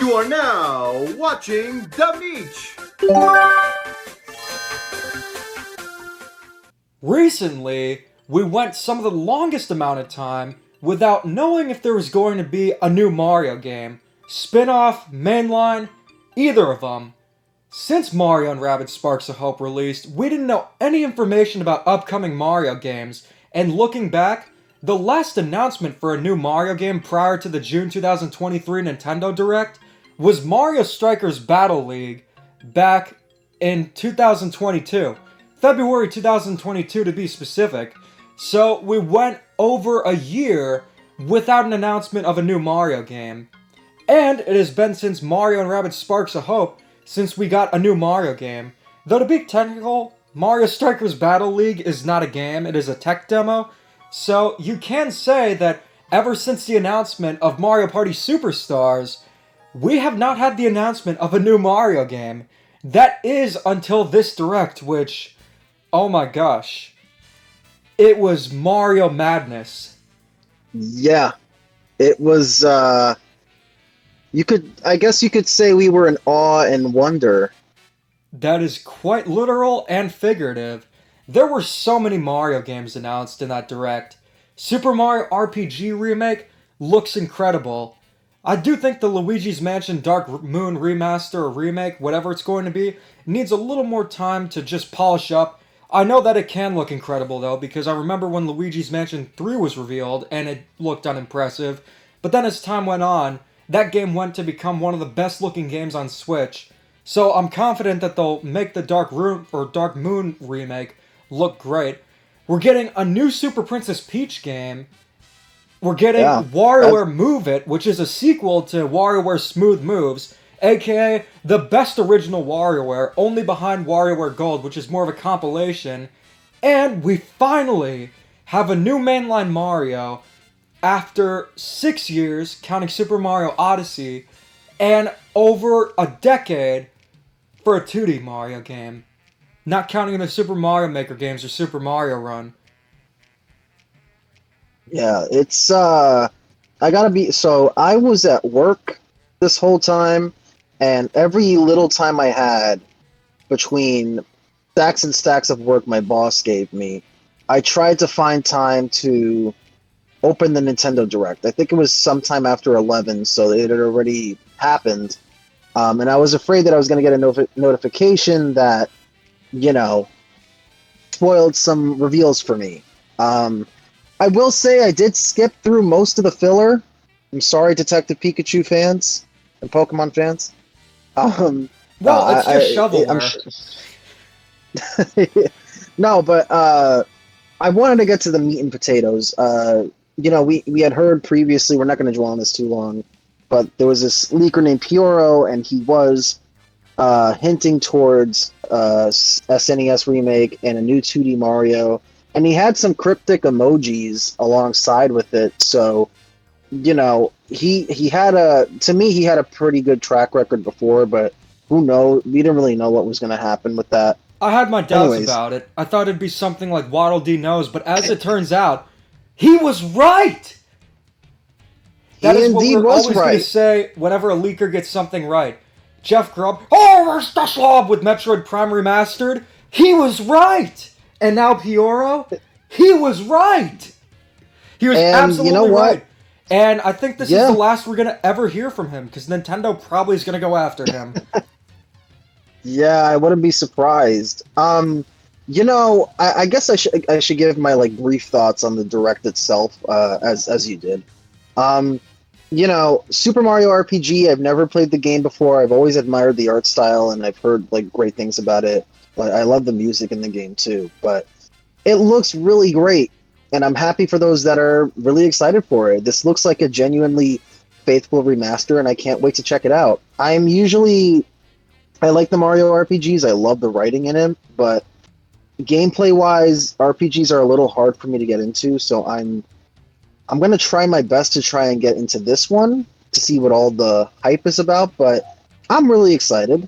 You are now watching Demeech. Recently, we went some of the longest amount of time without knowing if there was going to be a new Mario game. Spin-off, mainline, either of them. Since Mario and Rabbids Sparks of Hope released, we didn't know any information about upcoming Mario games, and looking back, the last announcement for a new Mario game prior to the June 2023 Nintendo Direct was Mario Strikers Battle League back in 2022. February 2022 to be specific. So we went over a year without an announcement of a new Mario game. And it has been since Mario and Rabbids Sparks of Hope since we got a new Mario game. Though to be technical, Mario Strikers Battle League is not a game, it is a tech demo. So you can say that ever since the announcement of Mario Party Superstars, we have not had the announcement of a new Mario game. That is until this Direct, which, oh my gosh, it was Mario Madness. Yeah, it was, I guess you could say we were in awe and wonder. That is quite literal and figurative. There were so many Mario games announced in that Direct. Super Mario RPG Remake looks incredible. I do think the Luigi's Mansion Dark Moon Remaster or Remake, whatever it's going to be, needs a little more time to just polish up. I know that it can look incredible though, because I remember when Luigi's Mansion 3 was revealed and it looked unimpressive, but then as time went on, that game went to become one of the best looking games on Switch. So I'm confident that they'll make the Dark Moon remake look great. We're getting a new Super Princess Peach game. We're getting WarioWare Move It, which is a sequel to WarioWare Smooth Moves, aka the best original WarioWare, only behind WarioWare Gold, which is more of a compilation. And we finally have a new mainline Mario after 6 years, counting Super Mario Odyssey, and over a decade for a 2D Mario game. Not counting the Super Mario Maker games or Super Mario Run. Yeah, it's, I was at work this whole time, and every little time I had between stacks and stacks of work my boss gave me, I tried to find time to open the Nintendo Direct. I think it was sometime after 11, so it had already happened. And I was afraid that I was going to get a notification that, spoiled some reveals for me. I will say I did skip through most of the filler. I'm sorry, Detective Pikachu fans and Pokemon fans. Well, it's just shovelware. No, but I wanted to get to the meat and potatoes. We had heard previously, we're not going to dwell on this too long, but there was this leaker named Pioro, and he was hinting towards a SNES remake and a new 2D Mario. And he had some cryptic emojis alongside with it, so, he had a pretty good track record before, but who knows? We didn't really know what was going to happen with that. I had my doubts about it. I thought it'd be something like Waddle Dee Knows, but as it turns out, he was right! That is what we're always going to say whenever a leaker gets something right. Jeff Grubb, where's the slob with Metroid Prime Remastered? He was right! And now Pioro, he was right! He was absolutely right. And I think this is the last we're going to ever hear from him, because Nintendo probably is going to go after him. Yeah, I wouldn't be surprised. I guess I should give my brief thoughts on the Direct itself, as you did. Super Mario RPG, I've never played the game before. I've always admired the art style, and I've heard great things about it. I love the music in the game too, but it looks really great, and I'm happy for those that are really excited for it. This looks like a genuinely faithful remaster, and I can't wait to check it out. I like the Mario RPGs. I love the writing in it, but gameplay-wise, RPGs are a little hard for me to get into, so I'm going to try my best to try and get into this one to see what all the hype is about, but I'm really excited.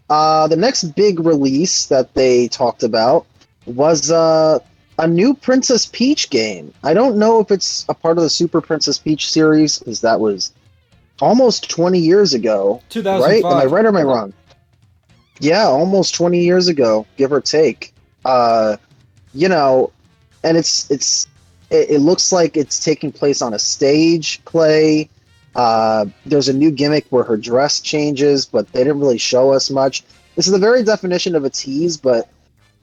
The next big release that they talked about was a new Princess Peach game. I don't know if it's a part of the Super Princess Peach series, because that was almost 20 years ago, right? Am I 2005. right or am I wrong? Yeah, almost 20 years ago, give or take. Uh, you know, and it looks like it's taking place on a stage play. There's a new gimmick where her dress changes, but they didn't really show us much. This is the very definition of a tease, but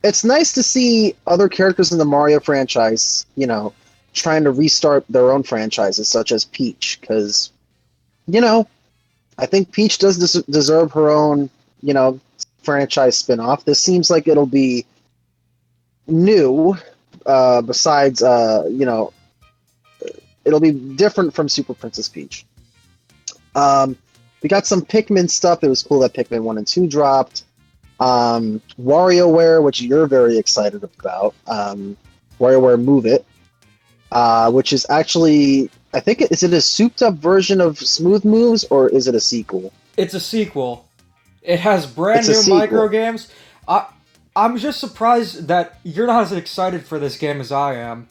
it's nice to see other characters in the Mario franchise, trying to restart their own franchises, such as Peach, because, you know, I think Peach does deserve her own, franchise spin-off. This seems like it'll be new, besides, it'll be different from Super Princess Peach. Um, we got some Pikmin stuff. It was cool that Pikmin 1 and 2 dropped. WarioWare, which you're very excited about. WarioWare Move It, which is actually, I think, is it a souped up version of Smooth Moves, or is it a sequel? It's a sequel. It has brand It's a new sequel. micro games. I'm just surprised that you're not as excited for this game as I am.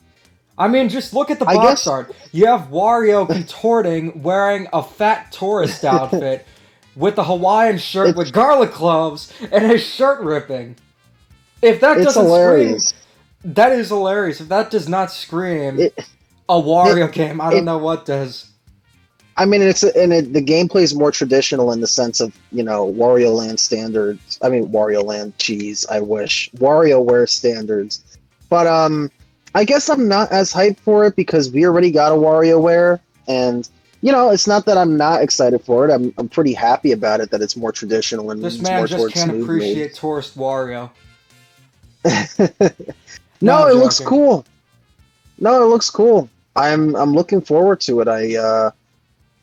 I mean, just look at the box art. You have Wario contorting, wearing a fat tourist outfit, with a Hawaiian shirt with garlic cloves, and his shirt ripping. If that doesn't hilarious. scream, that is hilarious. If that does not scream a Wario game, I don't know what does. I mean, the gameplay is more traditional in the sense of, Wario Land standards. I mean, Wario Land, cheese, I wish. WarioWare standards. But, I guess I'm not as hyped for it because we already got a WarioWare, and, it's not that I'm not excited for it. I'm pretty happy about it that it's more traditional and This it's man more just towards can't smooth appreciate moves. tourist Wario. No, I'm it looks joking. cool. No, it looks cool. I'm looking forward to it.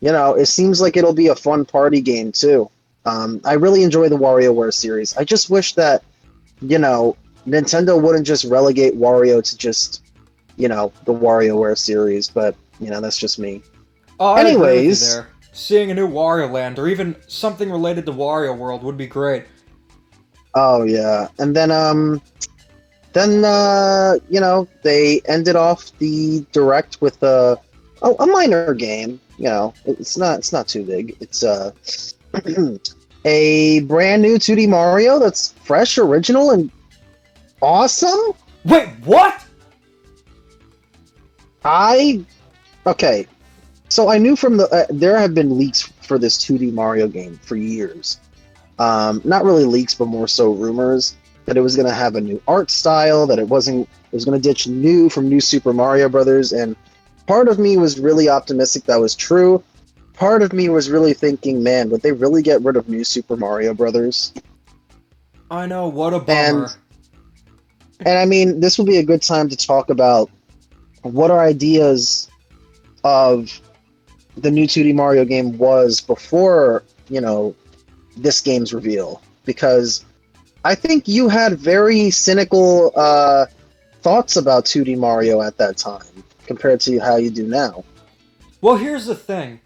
It seems like it'll be a fun party game too. I really enjoy the WarioWare series. I just wish that, Nintendo wouldn't just relegate Wario to just, the WarioWare series, but, that's just me. Oh, I agree with you Anyways, there. Seeing a new Wario Land, or even something related to Wario World, would be great. oh yeah. And then they ended off the direct with a minor game. It's not too big. It's a brand new 2D Mario that's fresh, original, and awesome. Wait, what? Okay. So I knew from there have been leaks for this 2D Mario game for years. Not really leaks, but more so rumors that it was going to have a new art style, that it was going to ditch New from New Super Mario Brothers, and part of me was really optimistic that was true. Part of me was really thinking, man, would they really get rid of New Super Mario Brothers? I know, what a bummer. And I mean, this would be a good time to talk about what our ideas of the new 2D Mario game was before, this game's reveal. Because I think you had very cynical thoughts about 2D Mario at that time, compared to how you do now. Well, here's the thing.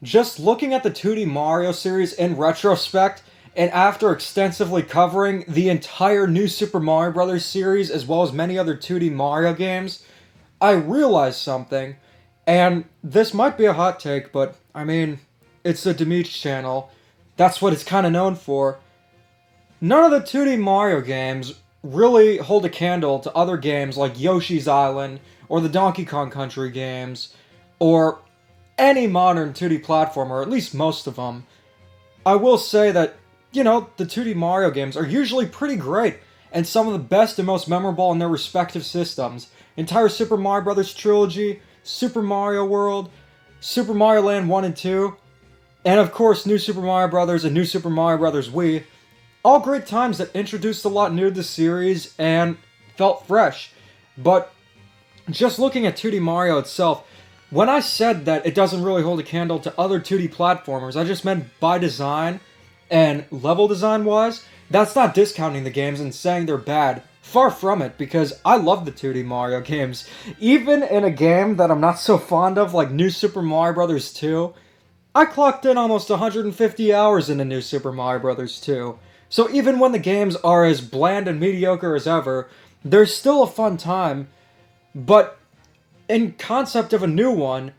Just looking at the 2D Mario series in retrospect, and after extensively covering the entire New Super Mario Bros. Series as well as many other 2D Mario games, I realized something, and this might be a hot take, but I mean, it's the Demeech channel. That's what it's kind of known for. None of the 2D Mario games really hold a candle to other games like Yoshi's Island, or the Donkey Kong Country games, or any modern 2D platformer, or at least most of them. I will say that, the 2D Mario games are usually pretty great, and some of the best and most memorable in their respective systems. Entire Super Mario Bros. Trilogy, Super Mario World, Super Mario Land 1 and 2, and of course New Super Mario Bros. And New Super Mario Bros. Wii. All great times that introduced a lot new to the series and felt fresh. But just looking at 2D Mario itself, when I said that it doesn't really hold a candle to other 2D platformers, I just meant by design and level design wise. That's not discounting the games and saying they're bad. Far from it, because I love the 2D Mario games. Even in a game that I'm not so fond of, like New Super Mario Bros. 2, I clocked in almost 150 hours into New Super Mario Bros. 2. So even when the games are as bland and mediocre as ever, they're still a fun time. But in concept of a new one,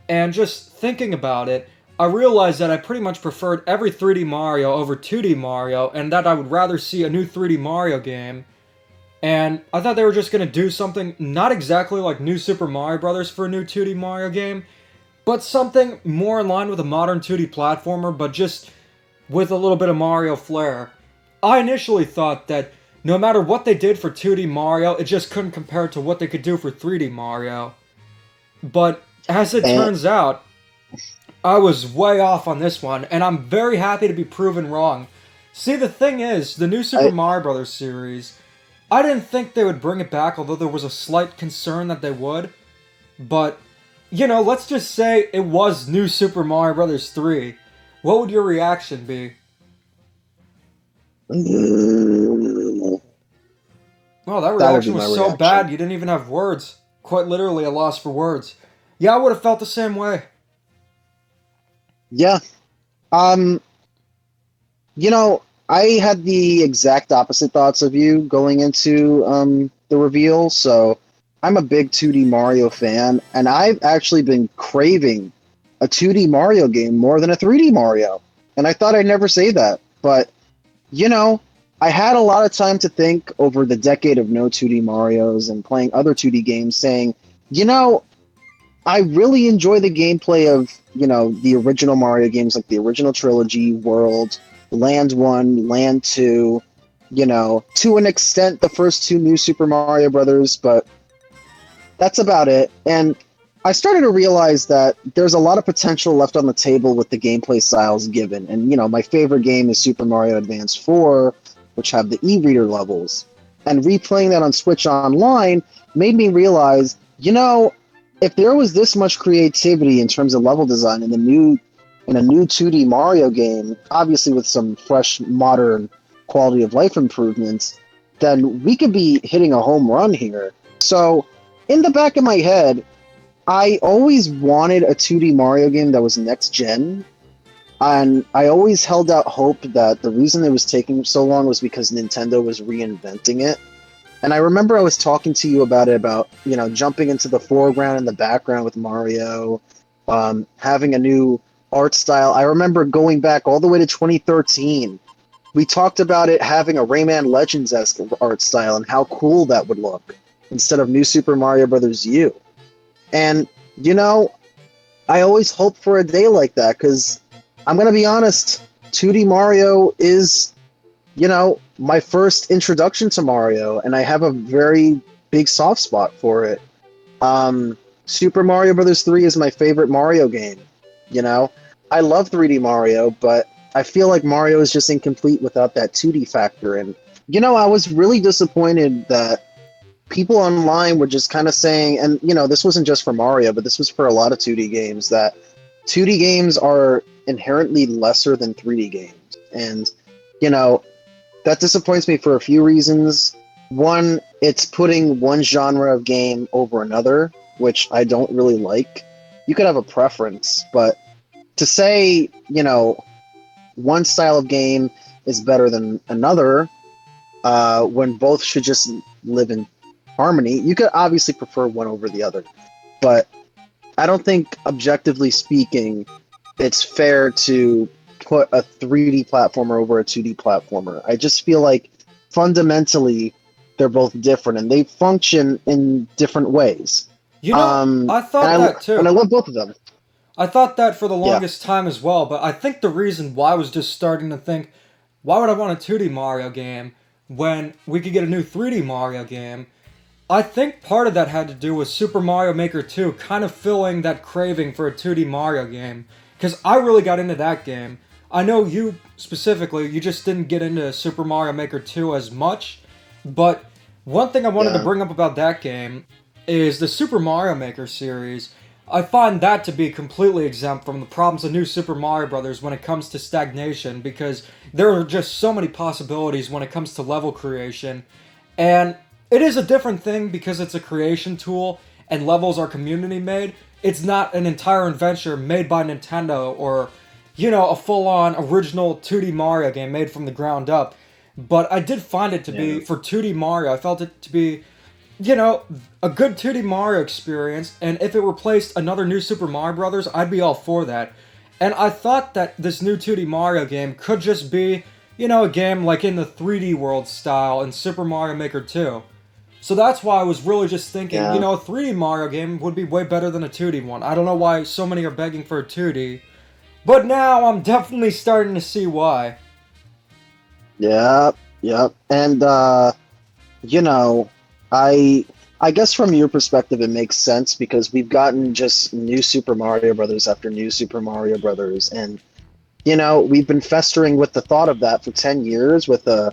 and just thinking about it, I realized that I pretty much preferred every 3D Mario over 2D Mario, and that I would rather see a new 3D Mario game. And I thought they were just going to do something not exactly like New Super Mario Bros. For a new 2D Mario game, but something more in line with a modern 2D platformer, but just with a little bit of Mario flair. I initially thought that no matter what they did for 2D Mario, it just couldn't compare to what they could do for 3D Mario. But as it turns out, I was way off on this one, and I'm very happy to be proven wrong. See, the thing is, the new Super Mario Bros. Series, I didn't think they would bring it back, although there was a slight concern that they would. But, you know, let's just say it was New Super Mario Bros. 3. What would your reaction be? Oh, that reaction was so bad you didn't even have words. Quite literally a loss for words. Yeah, I would have felt the same way. Yeah. You know, I had the exact opposite thoughts of you going into the reveal, so I'm a big 2D Mario fan, and I've actually been craving a 2D Mario game more than a 3D Mario. And I thought I'd never say that, but you know, I had a lot of time to think over the decade of no 2D Marios and playing other 2D games, saying, you know, I really enjoy the gameplay of, you know, the original Mario games, like the original trilogy, World, Land 1, Land 2, you know, to an extent, the first two New Super Mario Brothers, but that's about it. And I started to realize that there's a lot of potential left on the table with the gameplay styles given. And, you know, my favorite game is Super Mario Advance 4, which have the e-reader levels. And replaying that on Switch Online made me realize, you know, if there was this much creativity in terms of level design in a new 2D Mario game, obviously with some fresh, modern quality of life improvements, then we could be hitting a home run here. So, in the back of my head, I always wanted a 2D Mario game that was next gen, and I always held out hope that the reason it was taking so long was because Nintendo was reinventing it. And I remember I was talking to you about it, about, you know, jumping into the foreground and the background with Mario, having a new art style. I remember going back all the way to 2013. We talked about it having a Rayman Legends-esque art style and how cool that would look instead of New Super Mario Bros. U. And, you know, I always hope for a day like that, because I'm going to be honest, 2D Mario is, you know, my first introduction to Mario, and I have a very big soft spot for it. Super Mario Bros. 3 is my favorite Mario game, you know? I love 3D Mario, but I feel like Mario is just incomplete without that 2D factor. And, you know, I was really disappointed that people online were just kind of saying, and, you know, this wasn't just for Mario, but this was for a lot of 2D games, that 2D games are inherently lesser than 3D games. And, you know, that disappoints me for a few reasons. One, it's putting one genre of game over another, which I don't really like. You could have a preference, but to say, you know, one style of game is better than another, when both should just live in harmony, you could obviously prefer one over the other. But I don't think, objectively speaking, it's fair to put a 3D platformer over a 2D platformer. I just feel like fundamentally they're both different and they function in different ways. You know, I thought that too. And I love both of them. I thought that for the longest time as well, but I think the reason why I was just starting to think, why would I want a 2D Mario game when we could get a new 3D Mario game? I think part of that had to do with Super Mario Maker 2 kind of filling that craving for a 2D Mario game, because I really got into that game. I know you specifically, you just didn't get into Super Mario Maker 2 as much, but one thing I wanted to bring up about that game is the Super Mario Maker series. I find that to be completely exempt from the problems of New Super Mario Bros. When it comes to stagnation, because there are just so many possibilities when it comes to level creation. And it is a different thing because it's a creation tool and levels are community made. It's not an entire adventure made by Nintendo or, you know, a full-on original 2D Mario game made from the ground up. But I did find it to be, for 2D Mario, I felt it to be, you know, a good 2D Mario experience, and if it replaced another New Super Mario Bros., I'd be all for that. And I thought that this new 2D Mario game could just be, a game like in the 3D world style in Super Mario Maker 2. So that's why I was really just thinking, Yeah. a 3D Mario game would be way better than a 2D one. I don't know why so many are begging for a 2D, but now I'm definitely starting to see why. Yeah, yeah. And you know, I guess from your perspective it makes sense because we've gotten just new Super Mario Brothers after new Super Mario Brothers, and we've been festering with the thought of that for 10 years with a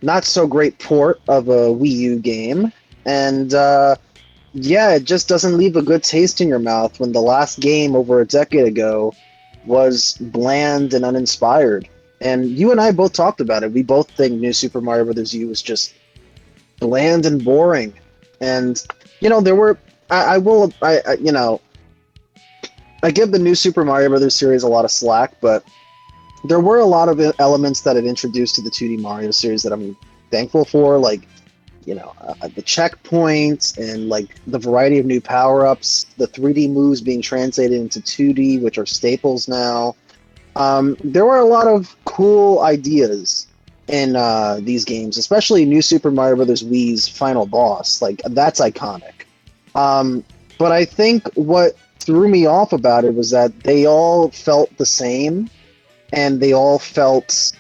not so great port of a Wii U game. And yeah, it just doesn't leave a good taste in your mouth when the last game over a decade ago was bland and uninspired. And you and I both talked about it. We both think New Super Mario Bros. U was just bland and boring. And there were I will I give the New Super Mario Bros. Series a lot of slack, but there were a lot of elements that it introduced to the 2D Mario series that I'm thankful for, like the checkpoints and like the variety of new power-ups, the 3D moves being translated into 2D, which are staples now. There were a lot of cool ideas in these games, especially New Super Mario Bros. Wii's final boss. Like, that's iconic. But I think what threw me off about it was that they all felt the same, and they all felt,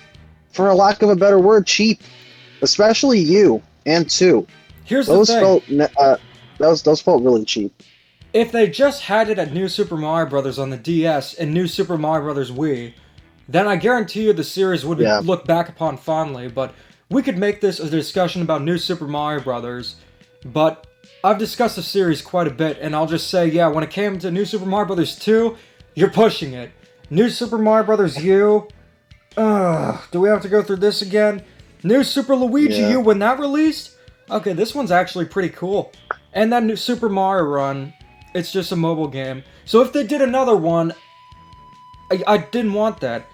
for a lack of a better word, cheap. Especially you and 2. Here's Those the thing. felt those felt really cheap. If they just had it at New Super Mario Bros. On the DS and New Super Mario Bros. Wii, then I guarantee you the series would be Yeah. looked back upon fondly, but we could make this a discussion about New Super Mario Bros. But I've discussed the series quite a bit, and I'll just say, yeah, when it came to New Super Mario Bros. 2, you're pushing it. New Super Mario Bros. U, do we have to go through this again? New Super Luigi Yeah. U, when that released? Okay, this one's actually pretty cool. And that new Super Mario Run, it's just a mobile game. So if they did another one, I didn't want that.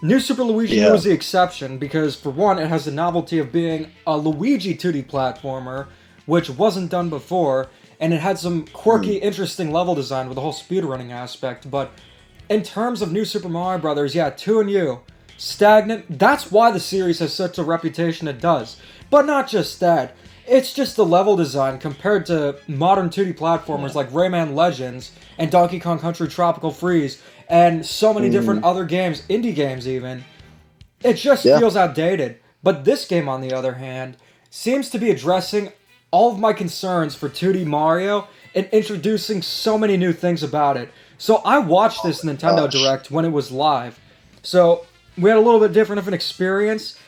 New Super Luigi U Yeah. is the exception because, for one, it has the novelty of being a Luigi 2D platformer, which wasn't done before, and it had some quirky, interesting level design with the whole speedrunning aspect. But in terms of New Super Mario Brothers, yeah, 2 and U, stagnant. That's why the series has such a reputation it does. But not just that. It's just the level design compared to modern 2D platformers like Rayman Legends and Donkey Kong Country Tropical Freeze and so many different other games, indie games even. It just feels outdated. But this game, on the other hand, seems to be addressing all of my concerns for 2D Mario and introducing so many new things about it. So I watched this Nintendo Direct when it was live. So we had a little bit different of an experience.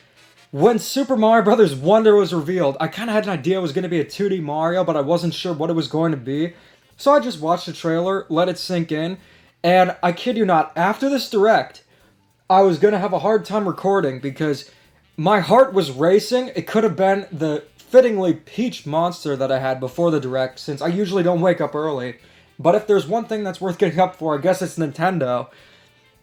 When Super Mario Bros. Wonder was revealed, I kind of had an idea it was going to be a 2D Mario, but I wasn't sure what it was going to be. So I just watched the trailer, let it sink in, and I kid you not, after this Direct, I was going to have a hard time recording because my heart was racing. It could have been the fittingly Peach monster that I had before the Direct, since I usually don't wake up early. But if there's one thing that's worth getting up for, I guess it's Nintendo.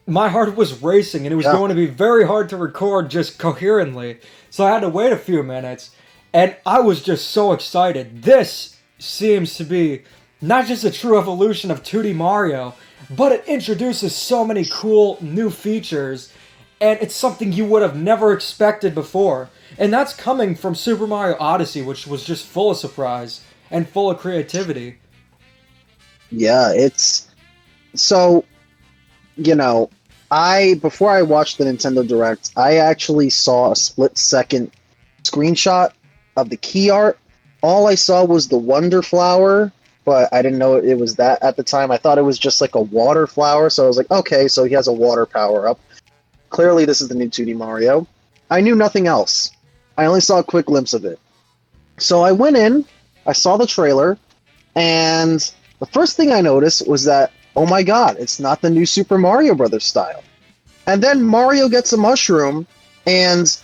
My heart was racing, and it was going to be very hard to record just coherently. So I had to wait a few minutes, and I was just so excited. This seems to be not just a true evolution of 2D Mario, but it introduces so many cool new features, and it's something you would have never expected before. And that's coming from Super Mario Odyssey, which was just full of surprise and full of creativity. Yeah, it's so before I watched the Nintendo Direct, I actually saw a split-second screenshot of the key art. All I saw was the Wonder Flower, but I didn't know it was that at the time. I thought it was just like a water flower, so I was like, okay, so he has a water power-up. Clearly, this is the new 2D Mario. I knew nothing else. I only saw a quick glimpse of it. So I went in, I saw the trailer, and the first thing I noticed was that, oh my god, it's not the new Super Mario Brothers style. And then Mario gets a mushroom, and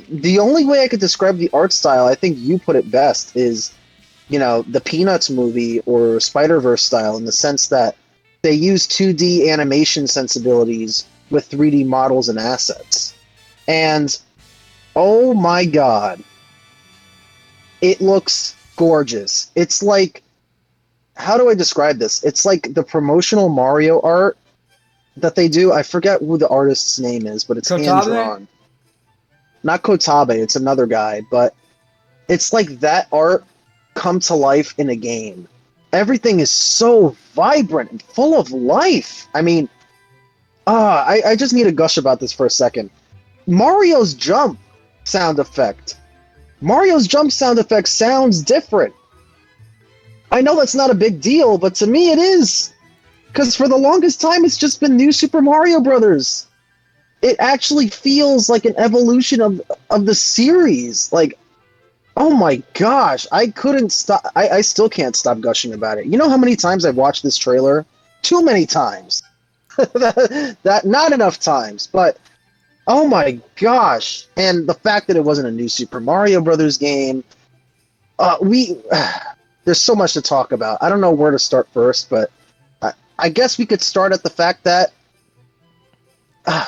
the only way I could describe the art style, I think you put it best, is, the Peanuts movie or Spider-Verse style, in the sense that they use 2D animation sensibilities with 3D models and assets. And, oh my god, it looks gorgeous. It's like how do I describe this? It's like the promotional Mario art that they do. I forget who the artist's name is, but it's hand Kotabe? drawn. Not Kotabe, it's another guy, but it's like that art come to life in a game. Everything is so vibrant and full of life. I mean, I just need to gush about this for a second. Mario's jump sound effect. Mario's jump sound effect sounds different. I know that's not a big deal, but to me it is. Because for the longest time, it's just been New Super Mario Brothers. It actually feels like an evolution of the series. Like, oh my gosh, I couldn't stop. I still can't stop gushing about it. You know how many times I've watched this trailer? Too many times. That not enough times, but oh my gosh! And the fact that it wasn't a new Super Mario Brothers game, we there's so much to talk about. I don't know where to start first, but I guess we could start at the fact that uh,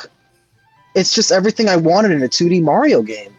it's just everything I wanted in a 2D Mario game.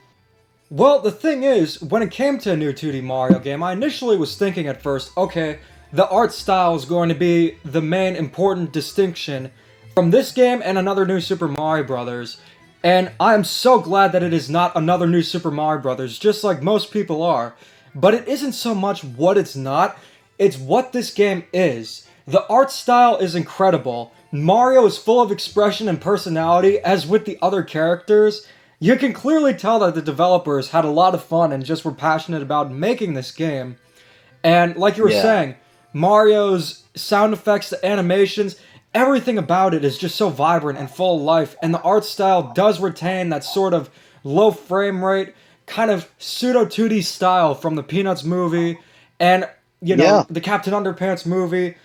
Well, the thing is, when it came to a new 2D Mario game, I initially was thinking at first, okay, the art style is going to be the main important distinction from this game and another new Super Mario Brothers. And I am so glad that it is not another new Super Mario Brothers, just like most people are. But it isn't so much what it's not, it's what this game is. The art style is incredible. Mario is full of expression and personality, as with the other characters. You can clearly tell that the developers had a lot of fun and just were passionate about making this game. And like you were Yeah, saying, Mario's sound effects, the animations, everything about it is just so vibrant and full of life. And the art style does retain that sort of low frame rate, kind of pseudo 2D style from the Peanuts movie and, yeah, the Captain Underpants movie.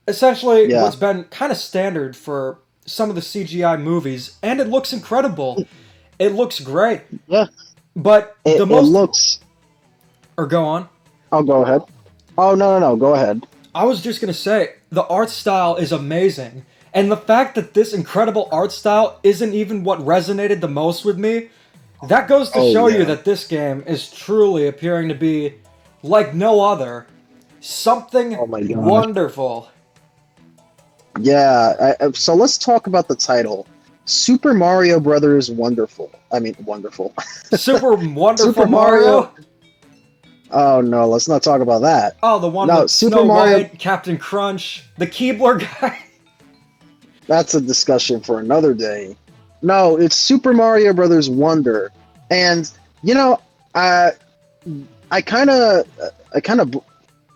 Essentially, yeah, what's been kind of standard for some of the CGI movies. And it looks incredible. It looks great. yeah. But It the it most. looks. Or go on. Oh, go ahead. Oh no, no, no. Go ahead. I was just gonna say, the art style is amazing. And the fact that this incredible art style isn't even what resonated the most with me, that goes to Oh show you yeah, that this game is truly appearing to be like no other. Something oh my gosh. wonderful. Yeah. So let's talk about the title. Super Mario Brothers Wonderful. I mean, wonderful. Super wonderful Super Mario. Mario. Oh no, let's not talk about that. Oh, the one No, with Super Snow Mario. White, Captain Crunch, the Keebler guy. That's a discussion for another day. No, it's Super Mario Brothers Wonder, and you know, I, I kind of,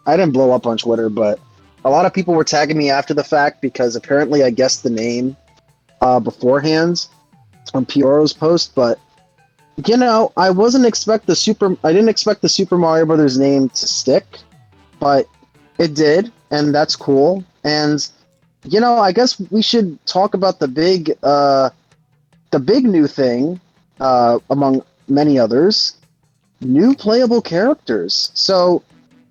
I didn't blow up on Twitter, but a lot of people were tagging me after the fact because apparently I guessed the name beforehand on Pioro's post, but I didn't expect the Super Mario Brothers name to stick, but it did, and that's cool. And I guess we should talk about the big new thing, among many others, new playable characters. So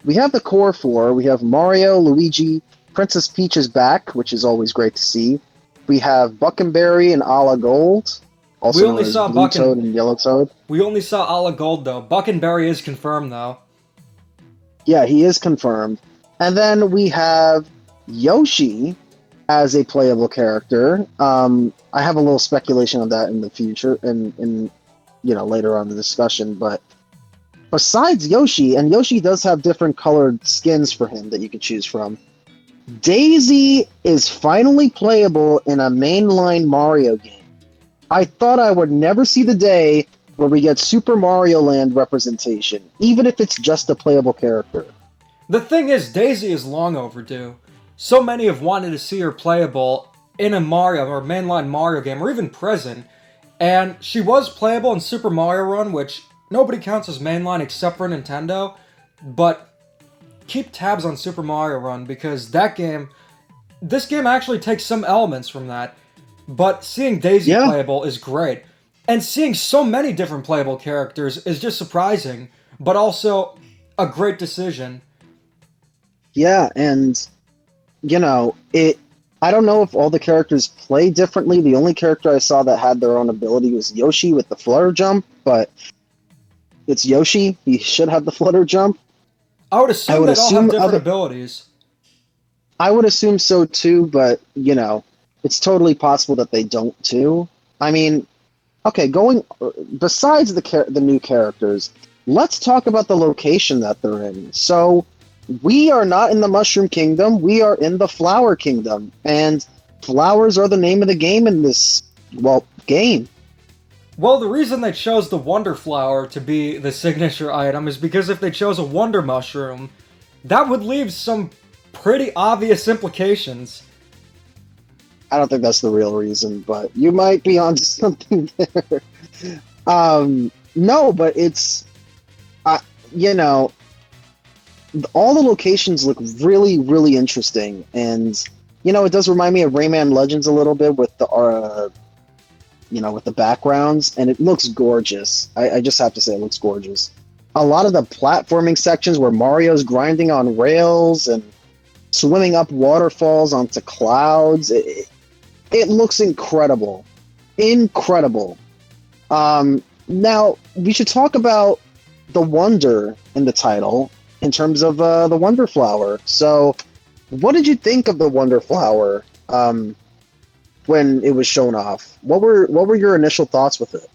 we have the core four. We have Mario, Luigi, Princess Peach is back, which is always great to see. We have Buckenberry and Ala Gold, We also known only as saw Blue Toad and Yellow Toad. We only saw Ala Gold though. Buckenberry is confirmed though. Yeah, he is confirmed. And then we have Yoshi as a playable character. I have a little speculation on that in the future, in later on in the discussion. But besides Yoshi, and Yoshi does have different colored skins for him that you can choose from. Daisy is finally playable in a mainline Mario game. I thought I would never see the day where we get Super Mario Land representation, even if it's just a playable character. The thing is, Daisy is long overdue. So many have wanted to see her playable in a Mario or mainline Mario game, or even present. And she was playable in Super Mario Run, which nobody counts as mainline except for Nintendo. But keep tabs on Super Mario Run because this game actually takes some elements from that. But seeing Daisy Yeah, playable is great. And seeing so many different playable characters is just surprising, but also a great decision. yeah, and it. I don't know if all the characters play differently. The only character I saw that had their own ability was Yoshi with the flutter jump, but it's Yoshi. He should have the flutter jump. I would I assume would they'd all have assume different other. abilities. I would assume so too, but it's totally possible that they don't too. I mean, okay, going besides the new characters, let's talk about the location that they're in. So, we are not in the Mushroom Kingdom, we are in the Flower Kingdom, and flowers are the name of the game in this game. Well, the reason they chose the Wonder Flower to be the signature item is because if they chose a Wonder Mushroom, that would leave some pretty obvious implications. I don't think that's the real reason, but you might be onto something there. No, but it's, you know, all the locations look really, really interesting, and it does remind me of Rayman Legends a little bit with with the backgrounds, and it looks gorgeous. I just have to say, it looks gorgeous. A lot of the platforming sections where Mario's grinding on rails and swimming up waterfalls onto clouds, it looks incredible. Incredible. Now, we should talk about the wonder in the title in terms of the Wonder Flower. So, what did you think of the Wonder Flower when it was shown off? What were your initial thoughts with it?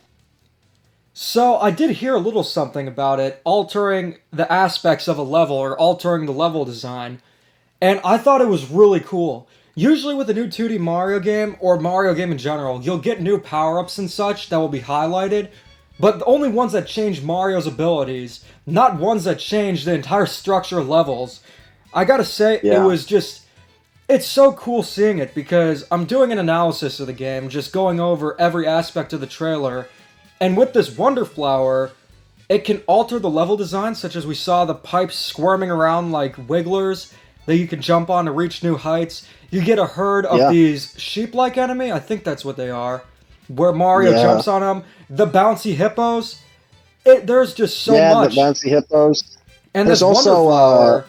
So, I did hear a little something about it altering the aspects of a level or altering the level design, and I thought it was really cool. Usually with a new 2D Mario game, or Mario game in general, you'll get new power-ups and such that will be highlighted, but the only ones that change Mario's abilities, not ones that change the entire structure of levels. I gotta say, It was just... It's so cool seeing it, because I'm doing an analysis of the game, just going over every aspect of the trailer, and with this Wonder Flower, it can alter the level design, such as we saw the pipes squirming around like wigglers that you can jump on to reach new heights. You get a herd of these sheep-like enemy, I think that's what they are, where Mario jumps on them. The bouncy hippos. There's just so much. Yeah, the bouncy hippos. And there's also Wonder Flower.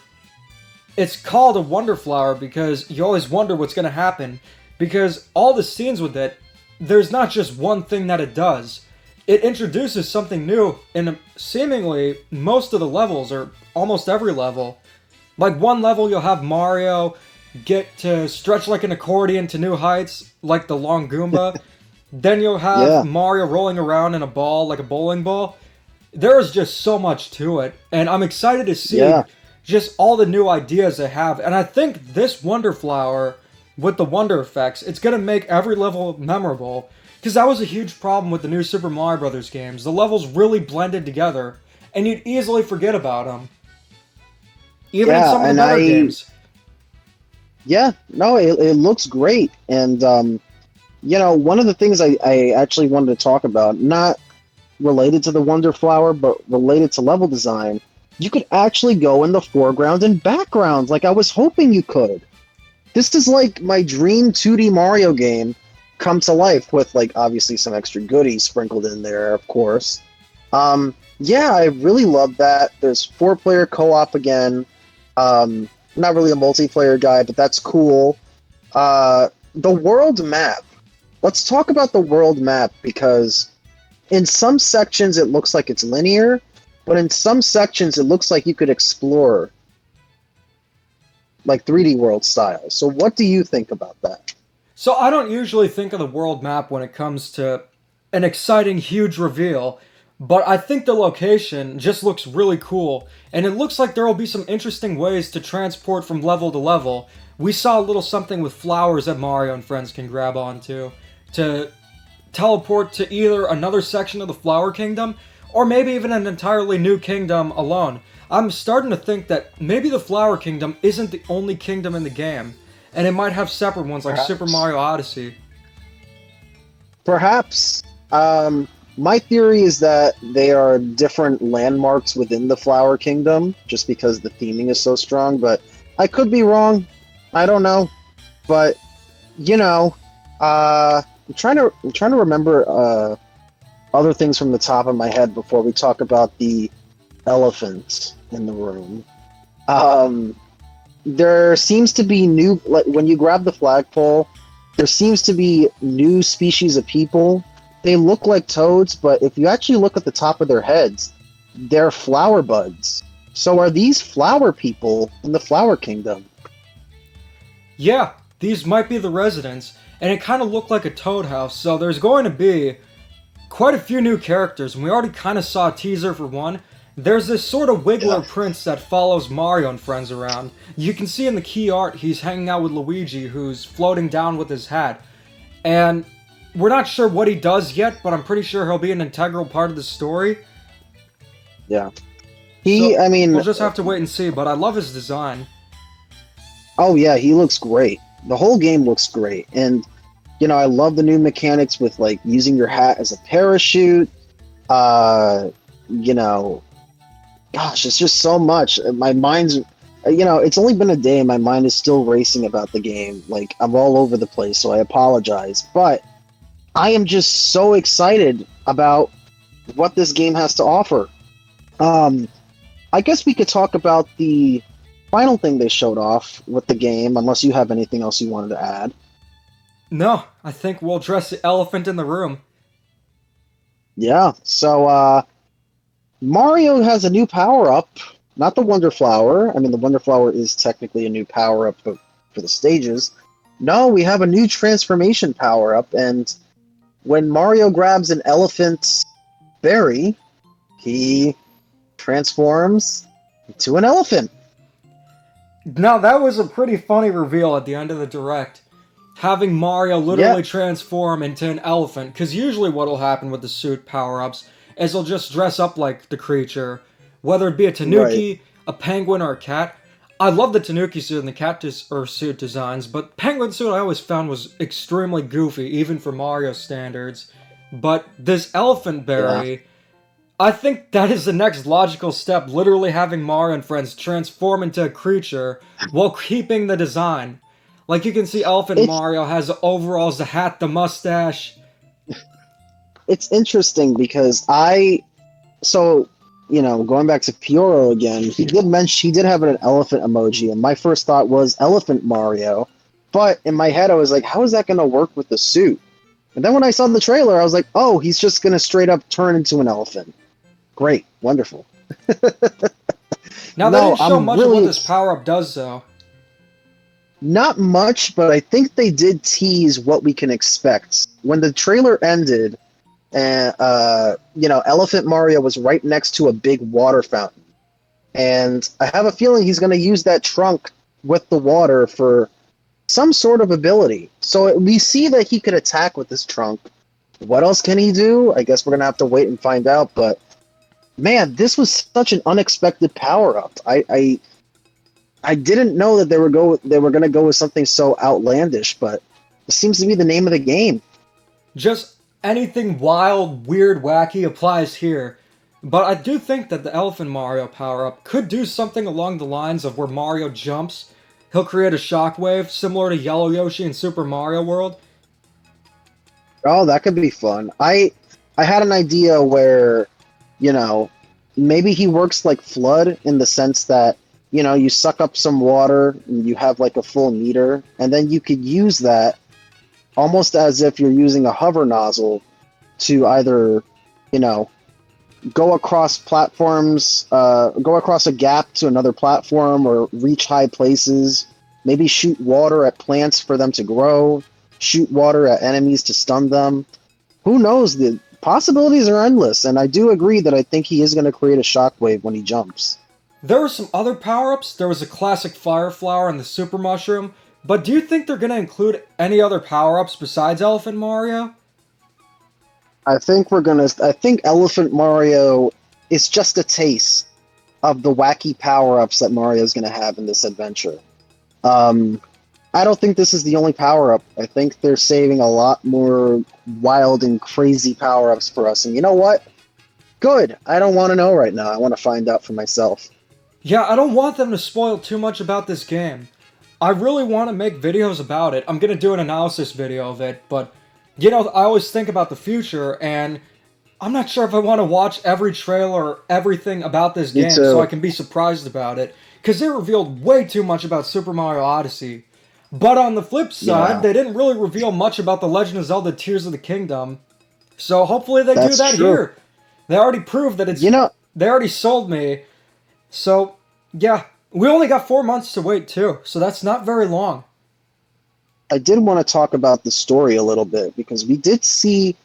It's called a Wonder Flower because you always wonder what's going to happen. Because all the scenes with it, there's not just one thing that it does. It introduces something new in seemingly most of the levels, or almost every level. Like one level, you'll have Mario get to stretch like an accordion to new heights, like the Long Goomba. Then you'll have Mario rolling around in a ball, like a bowling ball. There's just so much to it, and I'm excited to see just all the new ideas they have. And I think this Wonder Flower, with the Wonder effects, it's going to make every level memorable, because that was a huge problem with the new Super Mario Brothers games. The levels really blended together, and you'd easily forget about them. Even in some of the better games. Yeah, no, it looks great. And, one of the things I actually wanted to talk about, not related to the Wonder Flower, but related to level design, you could actually go in the foreground and background, like I was hoping you could. This is like my dream 2D Mario game come to life with, like, obviously some extra goodies sprinkled in there, of course. I really love that. There's 4-player co-op again. Not really a multiplayer guy, but that's cool. The world map. Let's talk about the world map, because in some sections it looks like it's linear, but in some sections it looks like you could explore, like 3D world style. So what do you think about that? So I don't usually think of the world map when it comes to an exciting, huge reveal, but I think the location just looks really cool, and it looks like there will be some interesting ways to transport from level to level. We saw a little something with flowers that Mario and friends can grab onto to teleport to either another section of the Flower Kingdom, or maybe even an entirely new kingdom alone. I'm starting to think that maybe the Flower Kingdom isn't the only kingdom in the game, and it might have separate ones like Super Mario Odyssey. Perhaps. My theory is that they are different landmarks within the Flower Kingdom, just because the theming is so strong, but I could be wrong. I don't know. But, I'm trying to remember other things from the top of my head before we talk about the elephant in the room. There seems to be new, like when you grab the flagpole, there seems to be new species of people. They look like toads, but if you actually look at the top of their heads, they're flower buds. So are these flower people in the Flower Kingdom? Yeah, these might be the residents, and it kind of looked like a Toad house, so there's going to be quite a few new characters, and we already kind of saw a teaser for one. There's this sort of Yeah. Wiggler prince that follows Mario and friends around. You can see in the key art he's hanging out with Luigi, who's floating down with his hat. And we're not sure what he does yet, but I'm pretty sure he'll be an integral part of the story. Yeah. So I mean, we'll just have to wait and see, but I love his design. oh yeah, he looks great. The whole game looks great. And, I love the new mechanics with, like, using your hat as a parachute. You know, gosh, it's just so much. My mind's, it's only been a day and my mind is still racing about the game. Like, I'm all over the place, so I apologize. But I am just so excited about what this game has to offer. I guess we could talk about the final thing they showed off with the game, unless you have anything else you wanted to add. No, I think we'll address the elephant in the room. Yeah, so Mario has a new power up, not the Wonder Flower. I mean, the Wonder Flower is technically a new power up for the stages. No, we have a new transformation power up, and when Mario grabs an elephant berry, he transforms into an elephant. Now, that was a pretty funny reveal at the end of the Direct. Having Mario literally transform into an elephant, because usually what'll happen with the suit power-ups is he'll just dress up like the creature, whether it be a tanuki, a penguin, or a cat. I love the tanuki suit and the cat suit designs, but penguin suit I always found was extremely goofy, even for Mario standards. But this elephant berry, I think that is the next logical step, literally having Mario and friends transform into a creature while keeping the design. Like, you can see Elephant Mario has the overalls, the hat, the mustache. It's interesting because going back to Fioro again, he did have an elephant emoji, and my first thought was Elephant Mario, but in my head I was like, how is that going to work with the suit? And then when I saw the trailer, I was like, oh, he's just going to straight up turn into an elephant. Great, wonderful. Now, they didn't show much of what this power-up does, though. Not much, but I think they did tease what we can expect. When the trailer ended, Elephant Mario was right next to a big water fountain. And I have a feeling he's going to use that trunk with the water for some sort of ability. So we see that he could attack with this trunk. What else can he do? I guess we're going to have to wait and find out, but man, this was such an unexpected power-up. I didn't know that they were going to go with something so outlandish, but it seems to be the name of the game. Just anything wild, weird, wacky applies here. But I do think that the Elephant Mario power-up could do something along the lines of where Mario jumps, he'll create a shockwave similar to Yellow Yoshi in Super Mario World. Oh, that could be fun. I had an idea where, maybe he works like Flood in the sense that, you suck up some water and you have like a full meter, and then you could use that almost as if you're using a hover nozzle to either, go across platforms, go across a gap to another platform or reach high places, maybe shoot water at plants for them to grow, shoot water at enemies to stun them. Who knows? The possibilities are endless, and I do agree that I think he is going to create a shockwave when he jumps. There were some other power-ups. There was a classic Fire Flower and the Super Mushroom. But do you think they're going to include any other power-ups besides Elephant Mario? I think Elephant Mario is just a taste of the wacky power-ups that Mario's going to have in this adventure. I don't think this is the only power-up. I think they're saving a lot more wild and crazy power-ups for us. And you know what? Good. I don't want to know right now. I want to find out for myself. Yeah, I don't want them to spoil too much about this game. I really want to make videos about it. I'm going to do an analysis video of it, but, I always think about the future, and I'm not sure if I want to watch every trailer or everything about this game so I can be surprised about it, because they revealed way too much about Super Mario Odyssey. But on the flip side, they didn't really reveal much about The Legend of Zelda Tears of the Kingdom, so hopefully they do that here. They already proved that it's... They already sold me, so, yeah. We only got 4 months to wait, too, so that's not very long. I did want to talk about the story a little bit because we did see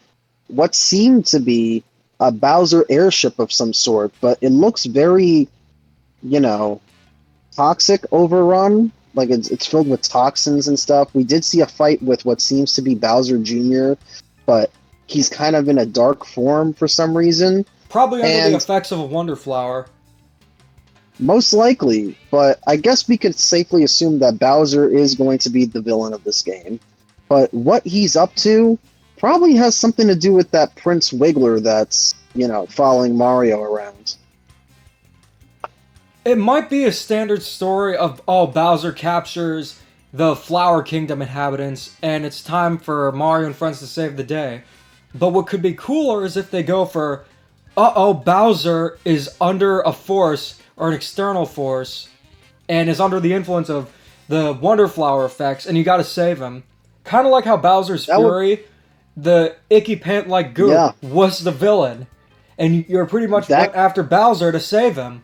what seemed to be a Bowser airship of some sort, but it looks very, you know, toxic overrun. Like it's filled with toxins and stuff. We did see a fight with what seems to be Bowser Jr., but he's kind of in a dark form for some reason. Probably under the And effects of a Wonder Flower. most likely, but I guess we could safely assume that Bowser is going to be the villain of this game. But what he's up to probably has something to do with that Prince Wiggler that's, following Mario around. It might be a standard story of, oh, Bowser captures the Flower Kingdom inhabitants, and it's time for Mario and friends to save the day. But what could be cooler is if they go for, uh-oh, Bowser is under a force, or an external force, and is under the influence of the Wonder Flower effects, and you gotta save him. Kind of like how Bowser's Fury, the icky pant-like goop, was the villain. And you're pretty much went after Bowser to save him.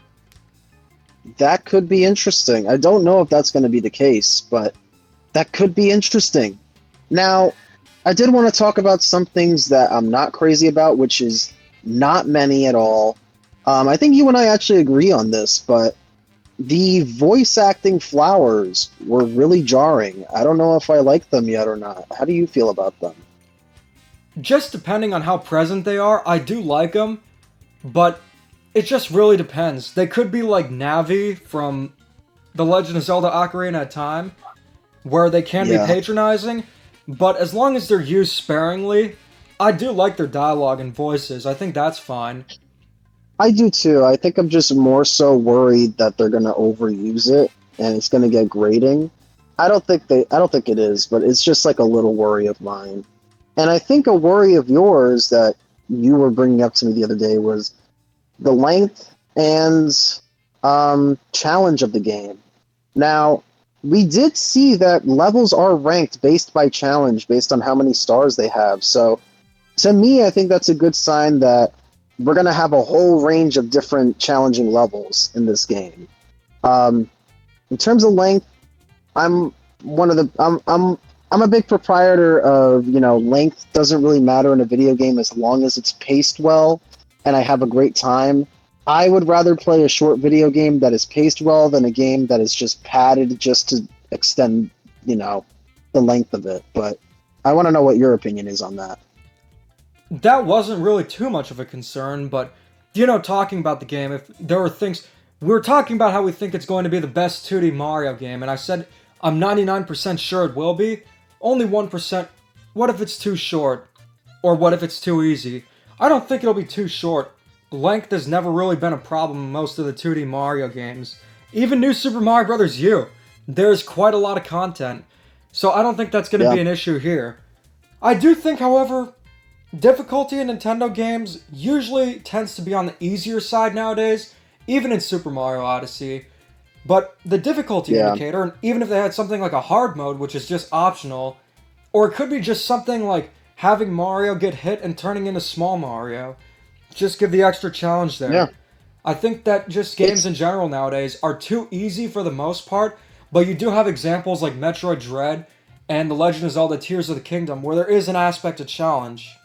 That could be interesting. I don't know if that's going to be the case, but that could be interesting. Now, I did want to talk about some things that I'm not crazy about, which is not many at all. I think you and I actually agree on this, but the voice acting flowers were really jarring. I don't know if I like them yet or not. How do you feel about them? Just depending on how present they are, I do like them, but it just really depends. They could be like Navi from The Legend of Zelda Ocarina of Time, where they can be patronizing, but as long as they're used sparingly, I do like their dialogue and voices. I think that's fine. I do too. I think I'm just more so worried that they're going to overuse it and it's going to get grating. I don't think it is, but it's just like a little worry of mine. And I think a worry of yours that you were bringing up to me the other day was the length and challenge of the game. Now, we did see that levels are ranked based by challenge, based on how many stars they have. So, to me, I think that's a good sign that we're going to have a whole range of different challenging levels in this game. In terms of length, I'm a big proprietor of, length doesn't really matter in a video game as long as it's paced well and I have a great time. I would rather play a short video game that is paced well than a game that is just padded just to extend, the length of it. But I want to know what your opinion is on that. That wasn't really too much of a concern, but, talking about the game, if there were things... We were talking about how we think it's going to be the best 2D Mario game, and I said I'm 99% sure it will be. Only 1%. What if it's too short? Or what if it's too easy? I don't think it'll be too short. Length has never really been a problem in most of the 2D Mario games. Even New Super Mario Bros. U, there's quite a lot of content. So I don't think that's going to be an issue here. I do think, however, difficulty in Nintendo games usually tends to be on the easier side nowadays, even in Super Mario Odyssey. But the difficulty indicator, and even if they had something like a hard mode, which is just optional, or it could be just something like having Mario get hit and turning into Small Mario, just give the extra challenge there. Yeah. I think that just games in general nowadays are too easy for the most part, but you do have examples like Metroid Dread and The Legend of Zelda Tears of the Kingdom where there is an aspect of challenge.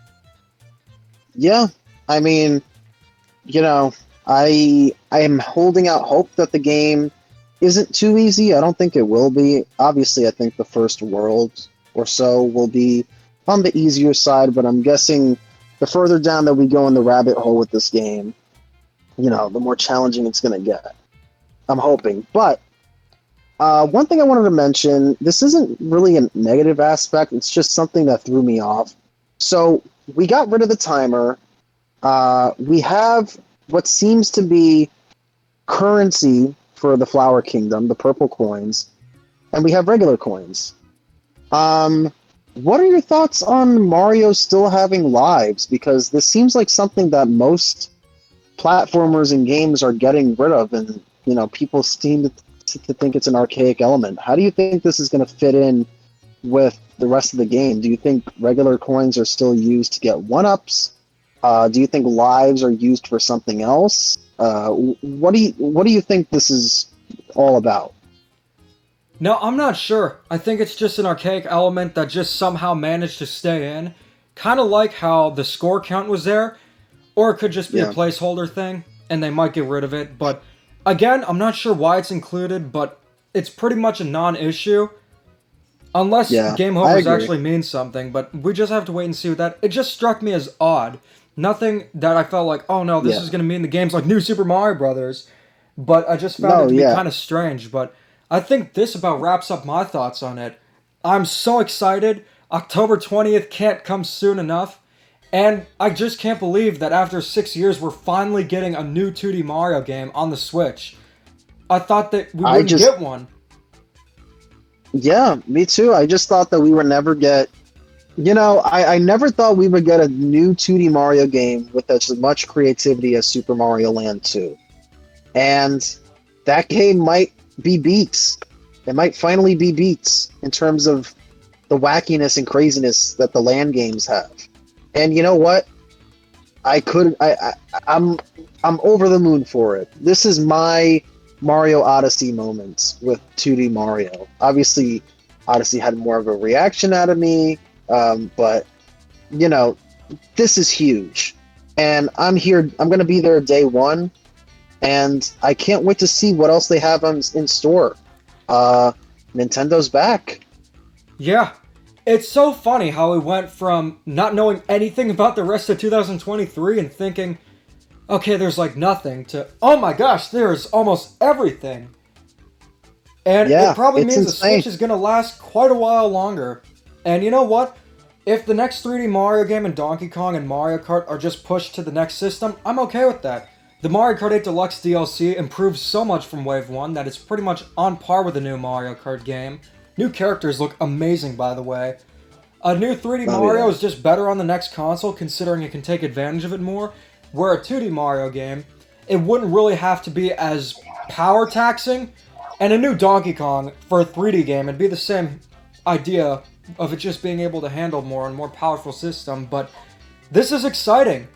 Yeah, I mean, I am holding out hope that the game isn't too easy. I don't think it will be. Obviously, I think the first world or so will be on the easier side, but I'm guessing the further down that we go in the rabbit hole with this game, the more challenging it's going to get. I'm hoping. But one thing I wanted to mention, this isn't really a negative aspect, it's just something that threw me off. So we got rid of the timer. We have what seems to be currency for the Flower Kingdom, the purple coins, and we have regular coins. What are your thoughts on Mario still having lives? Because this seems like something that most platformers and games are getting rid of, and people seem to think it's an archaic element. How do you think this is going to fit in with the rest of the game? Do you think regular coins are still used to get one-ups? Do you think lives are used for something else? What do you think this is all about? No, I'm not sure. I think it's just an archaic element that just somehow managed to stay in. Kind of like how the score count was there, or it could just be a Yeah. placeholder thing, and they might get rid of it. But again, I'm not sure why it's included, but it's pretty much a non-issue. Unless Yeah, game I overs agree. actually mean something, but we just have to wait and see what that. It just struck me as odd. Nothing that I felt like, oh no, this Yeah. is going to mean the game's like New Super Mario Brothers. But I just found it No, to be yeah. kind of strange. But I think this about wraps up my thoughts on it. I'm so excited. October 20th can't come soon enough. And I just can't believe that after 6 years, we're finally getting a new 2D Mario game on the Switch. I thought that we I wouldn't just get one. Yeah, me too. I just thought that we would never get. I never thought we would get a new 2D Mario game with as much creativity as Super Mario Land 2. And that game might be beats. It might finally be beats in terms of the wackiness and craziness that the land games have. And you know what? I could I'm I'm over the moon for it. This is my Mario Odyssey moment with 2D Mario. Obviously, Odyssey had more of a reaction out of me, but you know, this is huge, and I'm here. I'm gonna be there day one, and I can't wait to see what else they have in store. Uh, Nintendo's back. Yeah. It's so funny how we went from not knowing anything about the rest of 2023 and thinking, okay, there's like nothing, to, oh my gosh, there's almost everything. And it Yeah, probably it's means the insane. Switch is going to last quite a while longer. And you know what? If the next 3D Mario game and Donkey Kong and Mario Kart are just pushed to the next system, I'm okay with that. The Mario Kart 8 Deluxe DLC improves so much from Wave 1 that it's pretty much on par with the new Mario Kart game. New characters look amazing, by the way. A new 3D Oh Mario yeah, is just better on the next console, considering it can take advantage of it more. Where a 2D Mario game, it wouldn't really have to be as power taxing. And a new Donkey Kong for a 3D game, it'd be the same idea of it just being able to handle more and more powerful system. But this is exciting.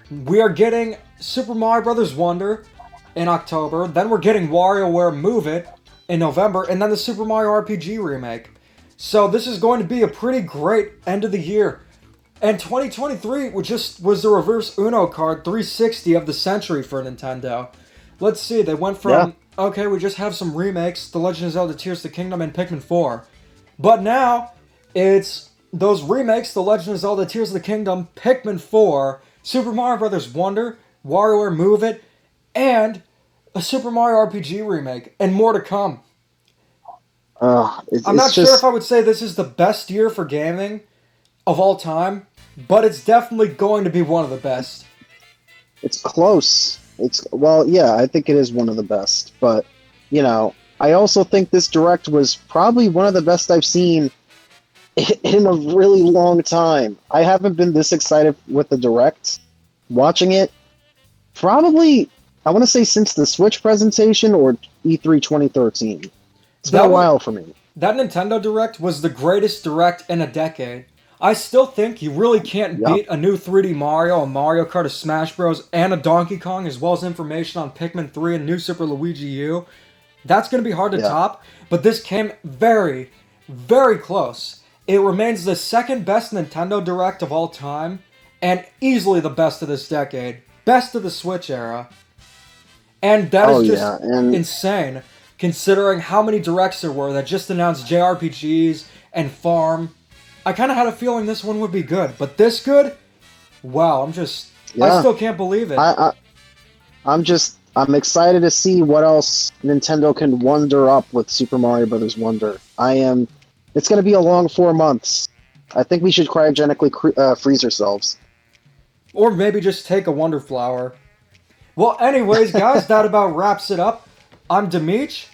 We are getting Super Mario Bros. Wonder in October, then we're getting WarioWare Move It in November, and then the Super Mario RPG remake. So this is going to be a pretty great end of the year. And 2023 was the reverse Uno card 360 of the century for Nintendo. Let's see, they went yeah. from, okay, we just have some remakes, The Legend of Zelda Tears of the Kingdom and Pikmin 4. But now, it's those remakes, The Legend of Zelda Tears of the Kingdom, Pikmin 4, Super Mario Bros. Wonder, WarioWare Move It, and a Super Mario RPG remake, and more to come. I'm It's not sure if just I would say this is the best year for gaming of all time, but it's definitely going to be one of the best. it's close. It's well, yeah, I think it is one of the best. But I also think this direct was probably one of the best I've seen in a really long time. I haven't been this excited with the direct. Watching it, probably I want to say since the Switch presentation or E3 2013. It's been a That was, while for me. that Nintendo Direct was the greatest Direct in a decade. I still think you really can't Yep. beat a new 3D Mario, a Mario Kart, a Smash Bros, and a Donkey Kong, as well as information on Pikmin 3 and New Super Luigi U. That's going to be hard to Yeah. top, but this came very, very close. It remains the second best Nintendo Direct of all time, and easily the best of this decade. Best of the Switch era. And that Oh is yeah, just and insane, considering how many directs there were that just announced JRPGs and Farm. I kind of had a feeling this one would be good, but this good? Wow, I yeah, still can't believe it. I'm excited to see what else Nintendo can wonder up with Super Mario Brothers Wonder. I am. It's going to be a long 4 months. I think we should cryogenically freeze ourselves. Or maybe just take a Wonder Flower. Well, anyways, guys, that about wraps it up. I'm Demeech,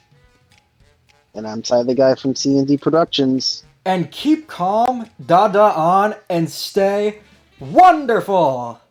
And I'm Ty, the guy from T&D Productions. and keep calm, da-da on, and stay wonderful!